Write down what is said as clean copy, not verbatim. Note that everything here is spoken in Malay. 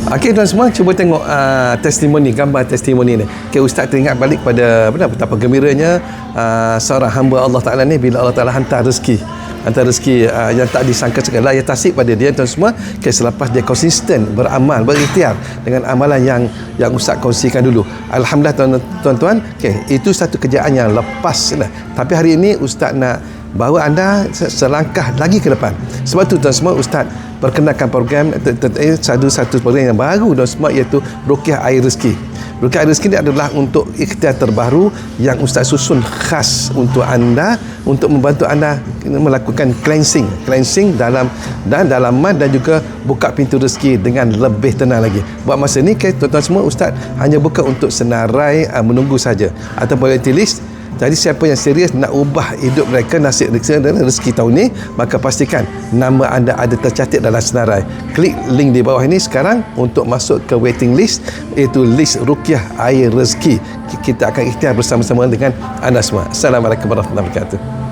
Okey tuan semua, cuba tengok testimoni, gambar testimoni ni. Okey, Ustaz teringat balik pada betapa gembiranya seorang hamba Allah Ta'ala ni bila Allah Ta'ala hantar rezeki yang tak disangka-sangka, la yatasib pada dia tuan semua. Okay, selepas dia konsisten beramal, berikhtiar dengan amalan yang Ustaz kongsikan dulu. Alhamdulillah tuan-tuan, okay, itu satu kerjaan yang lepas lah. Tapi hari ini Ustaz nak bawa anda selangkah lagi ke depan. Sebab tu tuan semua, Ustaz perkenalkan program satu program yang baru tuan semua, iaitu Ruqyah Air Rezeki. Ruqyah Air Rezeki ni adalah untuk ikhtiar terbaru yang Ustaz susun khas untuk anda, untuk membantu anda melakukan cleansing dalam dalaman dan juga buka pintu rezeki dengan lebih tenang lagi. Buat masa ni, tuan-tuan semua, Ustaz hanya buka untuk senarai menunggu saja atau boleh tulis. Jadi siapa yang serius nak ubah hidup mereka, nasib rezeki tahun ni, maka pastikan nama anda ada tercatat dalam senarai. Klik link di bawah ini sekarang untuk masuk ke waiting list, iaitu list Ruqyah Air Rezeki. Kita akan ikhtiar bersama-sama dengan anda semua. Assalamualaikum warahmatullahi wabarakatuh.